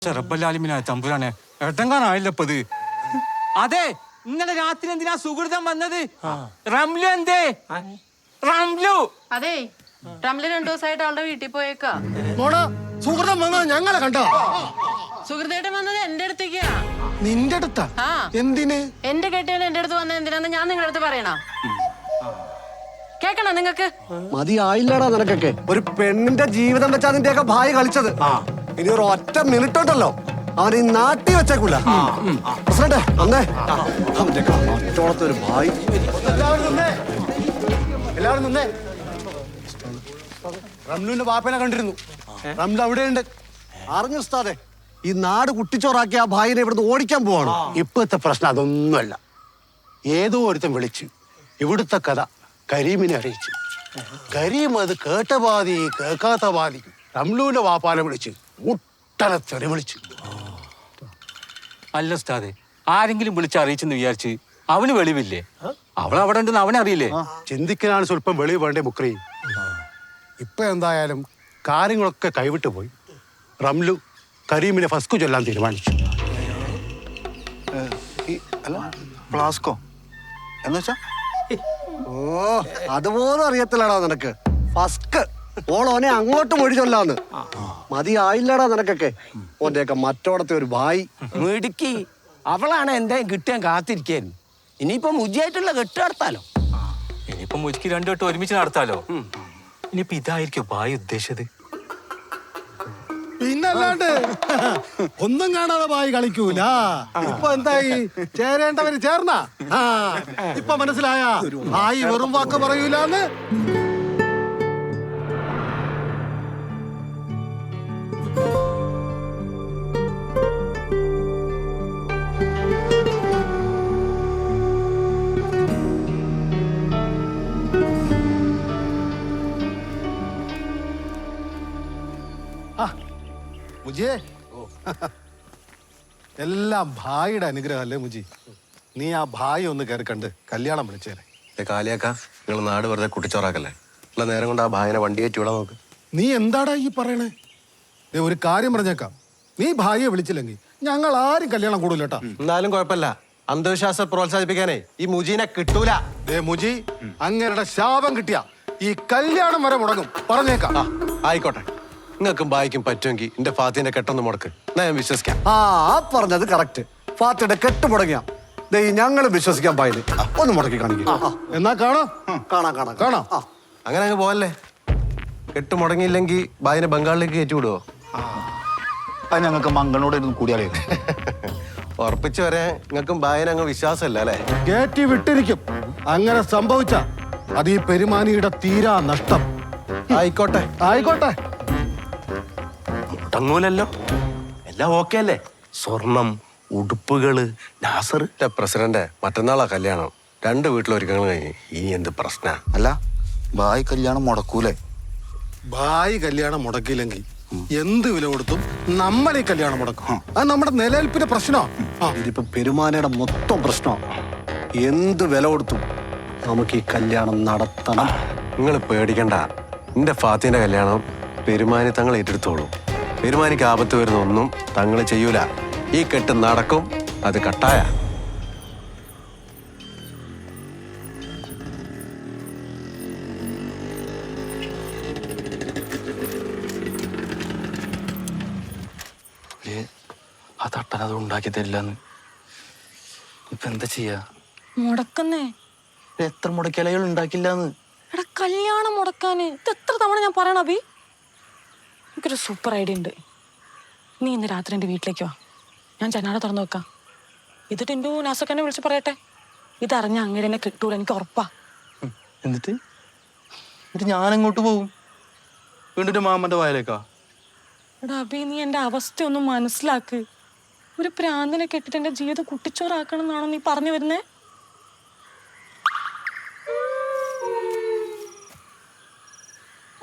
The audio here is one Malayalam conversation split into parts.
റബ്ബല്ലാലിമിനാ തമ്പുരാനെ എട്ടങ്കാനായില്ലപ്പത്. അതെ, ഇന്നലെ രാത്രി എന്തിനാ സുഹൃതം വന്നത്? റംലു എന്തേ? റംലു അതെ, റംലു 2 ദിവസമായിട്ട് അവളുടെ വീട്ടിൽ പോയേക്കാ. സുഹൃതം വന്നത് ഞങ്ങളെ കണ്ടോ? സുഹൃത്തേട്ടൻ വന്നത് എന്റെ അടുത്തേക്കാ. നിന്റെ അടുത്താ? എന്തിന്? എന്റെ കെട്ടിയവൻ എന്റെ അടുത്ത് വന്നത് എന്തിനാന്ന് ഞാൻ നിങ്ങളുടെ അടുത്ത് പറയണോ? കേക്കണോ നിങ്ങക്ക്? മതിയായില്ലടാ നിനക്കൊക്കെ. ഒരു പെണ്ണിന്റെ ജീവിതം വെച്ചാ നിന്റെയൊക്കെ ഭായി കളിച്ചത്. ഇനി ഒരു ഒറ്റ മിനിറ്റ് ഉണ്ടല്ലോ അവൻ ഈ നാട്ടി വെച്ചേക്കൂല. പ്രസിഡന്റ് അന്നേ അവന്റെ ഒരു ഭായി. എല്ലാവരും നിന്നേ. റംലുവിന്റെ ബാപ്പനെ കണ്ടിരുന്നു. റംലു അവിടെയുണ്ട്. അറിഞ്ഞു ഉസ്താദേ, ഈ നാട് കുട്ടിച്ചോറാക്കി ആ ഭായിനെ ഇവിടുന്ന് ഓടിക്കാൻ പോവാണ്. ഇപ്പോഴത്തെ പ്രശ്നം അതൊന്നുമല്ല. ഏതോ ഒരുത്തൻ വിളിച്ച് ഇവിടുത്തെ കഥ കരീമിനെ അറിയിച്ചു. കരീം അത് കേട്ട പാതി കേൾക്കാത്ത പാതി റംലുവിന്റെ വാപ്പാനെ വിളിച്ച് മുട്ടനെ തെറി വിളിച്ചു. അല്ല ഉസ്താദെ, ആരെങ്കിലും വിളിച്ചറിയിച്ചെന്ന് വിചാരിച്ച് അവന് വെളിവില്ലേ? അവളവിടെ ഉണ്ടെന്ന് അവനറിയില്ലേ? ചിന്തിക്കാനാണ് സ്വല്പം വെളിവ് വേണ്ടേ മുക്രി. ഇപ്പൊ എന്തായാലും കാര്യങ്ങളൊക്കെ കൈവിട്ടു പോയി. റംലു കരീമിനെ ഫസ്കു ചൊല്ലാൻ തീരുമാനിച്ചു. അല്ല, ഫ്ലാസ്കോ എന്നുവെച്ചാ? ഓ, അതുപോലും അറിയത്തില്ലടാ നിനക്ക്. ഫസ്ക് ഓളോനെ അങ്ങോട്ട് മൊഴി ചൊല്ലാന്ന്. മതിയായില്ലടാ നിനക്കൊക്കെ. ഓന്റെയൊക്കെ മറ്റോടത്തെ ഒരു ഭായി. മിടുക്കി. അവളാണ് എന്തായാലും കിട്ടാൻ കാത്തിരിക്കായിരുന്നു. ഇനിയിപ്പോ മുജിയായിട്ടുള്ള കെട്ട് നടത്താലോ. ഇനിയിപ്പൊ മുജിക്ക് 2 വട്ടം ഒരുമിച്ച് നടത്താലോ. ഇനിയിപ്പൊ ഇതായിരിക്കും ഭായി ഉദ്ദേശിച്ചത്. പിന്നല്ലാണ്ട് ഒന്നും കാണാതെ ഭായി കളിക്കൂല. ഇപ്പൊ എന്തായി? ചേരേണ്ടവര് ചേർന്ന. ഇപ്പൊ മനസ്സിലായ ഭായി വെറും വാക്ക് പറയൂലെന്ന്. മുജിയെ, എല്ലാം ഭായിയുടെ അനുഗ്രഹമല്ലേ മുജി? നീ ആ ഭായി ഒന്ന് കയറി കണ്ട് കല്യാണം വിളിച്ചേരെ. കാലിയാക്ക, നിങ്ങൾ നാട് വെറുതെ കുട്ടിച്ചോറാക്കല്ലേ. ഉള്ള നേരം കൊണ്ട് ആ ഭായനെ വണ്ടി കയറ്റി വിടാൻ നോക്ക്. നീ എന്താടാ ഈ പറയണേ? ഒരു കാര്യം പറഞ്ഞേക്കാം, നീ ഭായിയെ വിളിച്ചില്ലെങ്കിൽ ഞങ്ങൾ ആരും കല്യാണം കൂടൂല കേട്ടാ. എന്നാലും കുഴപ്പമില്ല, അന്ധവിശ്വാസം പ്രോത്സാഹിപ്പിക്കാനേ ഈ മുജീനെ കിട്ടൂല. മുജി, അങ്ങേരുടെ ശാപം കിട്ടിയ ഈ കല്യാണം വരെ മുടങ്ങും, പറഞ്ഞേക്കാം. ആയിക്കോട്ടെ, നിങ്ങൾക്കും ഭായിക്കും പറ്റുമെങ്കിൽ എന്റെ ഫാത്തിന്റെ കെട്ടൊന്ന് മുടക്ക്, എന്നാ ഞാൻ വിശ്വസിക്കാം. പറഞ്ഞത് കറക്റ്റ്. ഫാത്തിയുടെ കെട്ട് മുടങ്ങിയ ഞങ്ങൾ വിശ്വസിക്കാൻ പായില്. ഒന്ന് മുടക്കി കാണിക്കും. എന്നാ കാണാം. കാണാം കാണാം കാണാം. അങ്ങനെ അങ്ങ് പോവല്ലേ. കെട്ട് മുടങ്ങിയില്ലെങ്കിൽ ഭായിനെ ബംഗാളിലേക്ക് കയറ്റി വിടുവോ? അത് ഞങ്ങൾക്ക് മംഗളോട് ഇരുന്ന് കൂടിയാലേ. ഉറപ്പിച്ചു വരെ നിങ്ങൾക്കും ഭായനെ അങ്ങ് വിശ്വാസമല്ല അല്ലേ? കയറ്റി വിട്ടിരിക്കും. അങ്ങനെ സംഭവിച്ച അത് ഈ പെരുമാനിയുടെ തീരാ നഷ്ടം. ആയിക്കോട്ടെ ആയിക്കോട്ടെ. മുടങ്ങൂലല്ലോ, എല്ലാം ഓക്കെ അല്ലേ? സ്വർണം, ഉടുപ്പുകള്, നാസർ. പ്രസിഡന്റ്, മറ്റന്നാളാ കല്യാണം. 2 വീട്ടിലൊരുക്കങ്ങൾ കഴിഞ്ഞ് ഇനി എന്ത് പ്രശ്ന? അല്ല, ഭായ് കല്യാണം മുടക്കൂലേ? ഭായി കല്യാണം മുടക്കിയില്ലെങ്കിൽ എന്ത് വില കൊടുത്തും നമ്മൾ ഈ കല്യാണം മുടക്കും. അത് നമ്മുടെ നിലനിൽപ്പിന്റെ പ്രശ്നമാണ്. ഇതിപ്പോ പെരുമാനയുടെ മൊത്തം പ്രശ്നമാണ്. എന്ത് വില കൊടുത്തും നമുക്ക് ഈ കല്യാണം നടത്തണം. നിങ്ങൾ പേടിക്കണ്ട, എന്റെ ഫാത്തിന്റെ കല്യാണം പെരുമാനി തങ്ങൾ ഏറ്റെടുത്തോളൂ. പെരുമാനിക്ക് ആപത്ത് വരുന്ന ഒന്നും തങ്ങൾ ചെയ്യൂല. ഈ കെട്ട് നടക്കും, അത് കട്ടായ. ആ തട്ടൻ അത് ഉണ്ടാക്കി തരില്ലെന്ന്. ഇപ്പൊ എന്താ ചെയ്യാ? മുടക്കുന്നേ. എത്ര മുടക്കലകൾ ഉണ്ടാക്കില്ലാന്ന്. എടാ, കല്യാണം മുടക്കാന് ഇത് എത്ര തവണ ഞാൻ പറയണ അഭി? എനിക്കൊരു സൂപ്പർ ഐഡിയ ഉണ്ട്. നീ ഇന്ന് രാത്രി എൻ്റെ വീട്ടിലേക്ക് വാ, ഞാൻ ജനാല തുറന്നു വെക്കാം. ഇത് ടിൻഡു നാസക്കനെ വിളിച്ച് പറയട്ടെ. ഇതറിഞ്ഞ അങ്ങനെ എന്നെ കിട്ടൂല, എനിക്ക് ഉറപ്പാ. എന്നിട്ട് ഞാനെങ്ങോട്ട് പോകും? വീണ്ടും മാമന്റെ വായലേക്കാ? എടാ അഭി, നീ എൻ്റെ അവസ്ഥ ഒന്ന് മനസ്സിലാക്ക്. ഒരു പ്രാന്തിനെ കെട്ടിട്ട് എൻ്റെ ജീവിതം കുട്ടിച്ചോറാക്കണം എന്നാണോ നീ പറഞ്ഞു വരുന്നേ?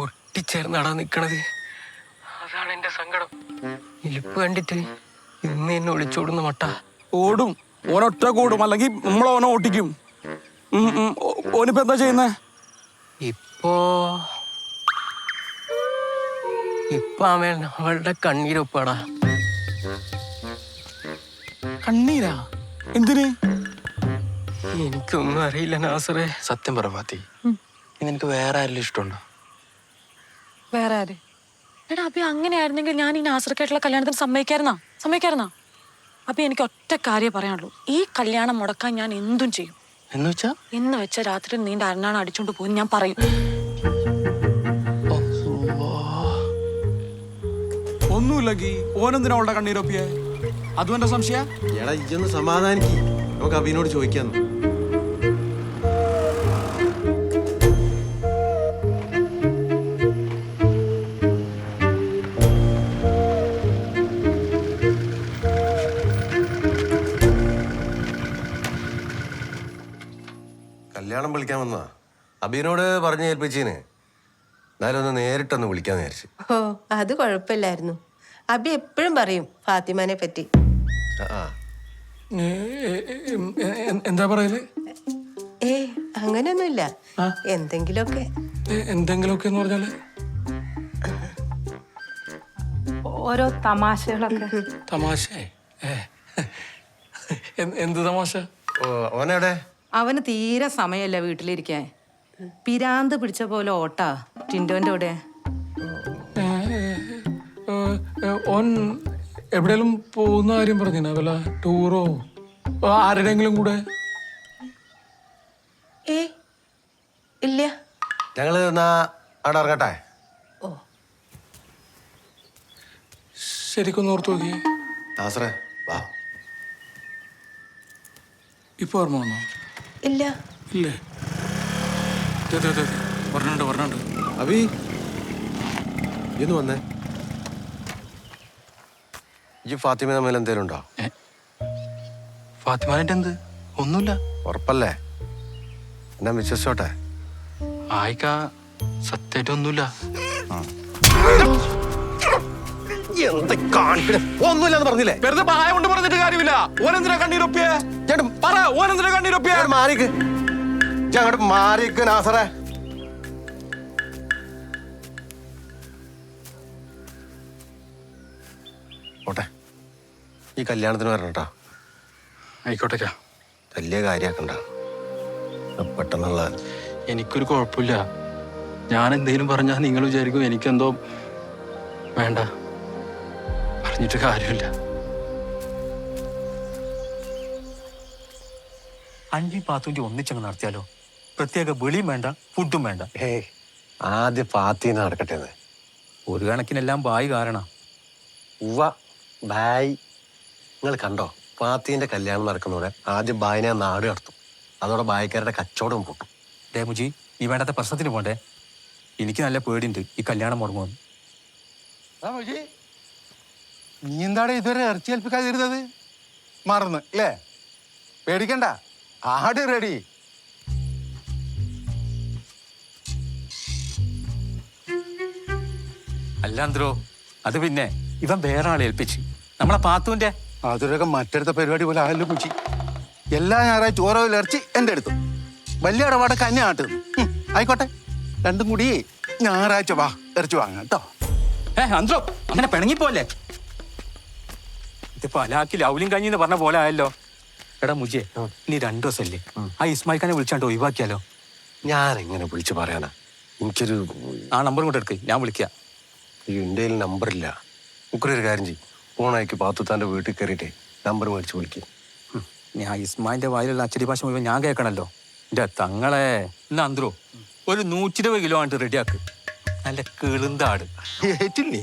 ഒട്ടിച്ചേർന്നാടാ നിക്കണത്. അതാണ് എന്റെ സങ്കടം. ഇരിപ്പ് കണ്ടിട്ട് ഇന്ന് എന്നെ ഒളിച്ചോടുന്ന മട്ട. ഓടും, ഓനൊറ്റ കൂടും, അല്ലെങ്കിൽ നമ്മളോനെ ഓട്ടിക്കും. ഓനിപ്പോ എന്താ ചെയ്യുന്നേ? ഇപ്പോ അവൻ അവളുടെ കണ്ണീരൊപ്പാടാ. കണ്ണീരാ? എന്തിന്? എനിക്കൊന്നും അറിയില്ല നാസറേ. സത്യം പറ ഫാത്തി, നിനക്ക് വേറെ ആരെങ്കിലും ഇഷ്ടമുണ്ടോ? വേറെ ആര്? എടാ അബി, അങ്ങനെയായിരുന്നെങ്കിൽ ഞാൻ ഈ നാസർക്കായിട്ടുള്ള കല്യാണത്തിന് സമ്മതിക്കായിരുന്നാ? അബി, എനിക്ക് ഒറ്റ കാര്യം പറയാനുള്ളൂ. ഈ കല്യാണം മുടക്കാൻ ഞാൻ എന്തും ചെയ്യും. എന്ന് വെച്ചാ? ഇന്ന് വെച്ച രാത്രി നീണ്ട അരണാണ് അടിച്ചോണ്ട് പോയി ഞാൻ പറയും. ഒന്നുമില്ലെങ്കിൽ ഓനെന്തിനാ അവളുടെ കണ്ണീരൊപ്പിയെ? അതും എന്റെ സംശയ. എടാ ഇതൊന്ന് സമാധാനിക്ക്, നമുക്ക് അബീനോട് ചോദിക്കാന്ന്. കല്യാണം വിളിക്കാൻ വന്നാ അബീനോട് പറഞ്ഞു ഏൽപ്പിച്ചീന്. എന്നാലും ഒന്ന് നേരിട്ടൊന്ന് വിളിക്കാന്ന് വിചാരിച്ചു. ഓ, അത് കുഴപ്പമില്ലായിരുന്നു. അബി എപ്പോഴും പറയും ഫാത്തിമാനെ പറ്റി. ആ എന്താ പറയല്? ഏ അങ്ങനെയൊന്നുമില്ല, എന്തെങ്കിലുമൊക്കെ. എന്തെങ്കിലുമൊക്കെ എന്ന് പറഞ്ഞാല് ഓരോ തമാശകളൊക്കെ. തമാശ? എന്ത് തമാശ? ഓനെവിടെ? അവന് തീരെ സമയമല്ല വീട്ടിലിരിക്കാൻ. പിരാന്ത് പിടിച്ച പോലെ ഓട്ടാ ടിൻഡോന്റെ കൂടെ. ഓൻ എവിടെയെങ്കിലും പോകുന്ന കാര്യം പറഞ്ഞിനാ? വല്ല ടൂറോ ആരുടെയെങ്കിലും കൂടെ? ഏ ഇല്ല. ഞങ്ങള് എന്നാ അവിടെ ഇറങ്ങട്ടെ? ഓ ശരിക്കൊന്ന് ഓർത്തു നോക്കിയേ. നാസറേ വാ. ഇപ്പൊ ഓർമ്മ വന്നോ? ഇല്ല. ഇല്ലേ? പറഞ്ഞുണ്ട്. അബി ഇന്ന് വന്നേ. ഈ ഫാത്തിമ തമ്മിൽ എന്തേലും ഉണ്ടോ? ഫാത്തിമാനായിട്ട് എന്ത്? ഒന്നുമില്ല. ഉറപ്പല്ലേ? എന്നാ വിശ്വസിച്ചോട്ടെ. ആയിക്കാ, സത്യമായിട്ടൊന്നുമില്ല. ഒന്നുമില്ലെന്ന് പറഞ്ഞില്ലേ? വെറുതെ പായ കൊണ്ട് പറഞ്ഞിട്ട് കാര്യമില്ല. ഓനെന്തിനാ കണ്ണീരൊപ്പിയെ? ചേട്ടൻ പറ, ഓനെന്തിനാ കണ്ണീരൊപ്പിയെ? മാറിക്ക്, അങ്ങോട്ട് മാറിക്ക് നാസറേ. ഓട്ടെ, ഈ കല്യാണത്തിന് വരണം കേട്ടോ. ആയിക്കോട്ടേക്കാ. വലിയ കാര്യാക്കണ്ട, പെട്ടെന്നുള്ള. എനിക്കൊരു കുഴപ്പമില്ല. ഞാൻ എന്തെങ്കിലും പറഞ്ഞാൽ നിങ്ങൾ വിചാരിക്കും എനിക്കെന്തോ. വേണ്ട, പറഞ്ഞിട്ട് കാര്യമില്ല. അഞ്ചി പാത്തൂൻ്റെ ഒന്നിച്ചങ്ങ് നടത്തിയാലോ? പ്രത്യേക വെളിയും വേണ്ട, ഫുഡും വേണ്ട. ഏയ്, ആദ്യം ഫാത്തിന്ന് നടക്കട്ടെ. ഒരു കണക്കിനെല്ലാം ബായി കാരണം. ഉവ്വ, ബായ്. നിങ്ങൾ കണ്ടോ, ഫാത്തിന്റെ കല്യാണം നടക്കുന്നതോടെ ആദ്യം ബായിനെ നാട് കടത്തും. അതോടെ ബായിക്കാരുടെ കച്ചവടം പൊട്ടും. മുജി, ഈ വേണ്ടാത്ത പ്രശ്നത്തിന് പോണ്ടേ? എനിക്ക് നല്ല പേടിയുണ്ട് ഈ കല്യാണം മുടങ്ങുമെന്ന്. നീ എന്താടെ ഇതുവരെ ഇറച്ചി ഏൽപ്പിക്കാതിരുന്നത്? മറന്ന് അല്ലേ? പേടിക്കണ്ട, ആട് റെഡി. അല്ലാന്ത്രോ, അത് പിന്നെ ഇവൻ വേറെ ആളെ ഏൽപ്പിച്ച് നമ്മളെ പാത്തുവിന്റെ. അതൊരൊക്കെ മറ്റടുത്ത പരിപാടി പോലെ ആയല്ലോ കുച്ചി. എല്ലാ ഞായറാഴ്ച ഓരോ ഇറച്ചി എൻ്റെ അടുത്തു. വലിയ ഇടപാടൊക്കെ അന്നെ ആട്ടുന്നു. ആയിക്കോട്ടെ, രണ്ടും കൂടി ഞായറാഴ്ച വാ, ഇറച്ചി വാങ്ങാം കേട്ടോ. അന്ത്രോ, അങ്ങനെ പിണങ്ങിപ്പോലെ. ഇതിപ്പോ അലാക്കി ലൗലിയും കഞ്ഞിന്ന് പറഞ്ഞ പോലെ ആയല്ലോ. എടാ മുജിയെ, ഇനി 2 ദിവസമല്ലേ, ആ ഇസ്മായിൽ ഖാനെ വിളിച്ചാണ്ട് ഒഴിവാക്കിയാലോ? ഞാൻ എങ്ങനെ വിളിച്ചു പറയാനാ? എനിക്കൊരു ആ നമ്പർ കൊണ്ട് എടുക്ക്, ഞാൻ വിളിക്കാം. ഇന്ത്യയിൽ നമ്പറില്ല. മുക്കൊരു കാര്യം ചെയ്യും, ഫോണയക്ക് പാത്തുത്താൻ്റെ വീട്ടിൽ കയറിയിട്ടേ നമ്പർ മേടിച്ച് വിളിക്കും. ഞാൻ ഇസ്മായിന്റെ വായിലുള്ള അച്ചടി ഭാഷ മുഴുവൻ ഞാൻ കേൾക്കണല്ലോ. എന്റെ തങ്ങളെ. എന്നാ അന്ത്രോ, ഒരു 120 കിലോ ആണ്ട് റെഡിയാക്ക്. നല്ല കിളുന്താട്. ഏറ്റില്ലേ?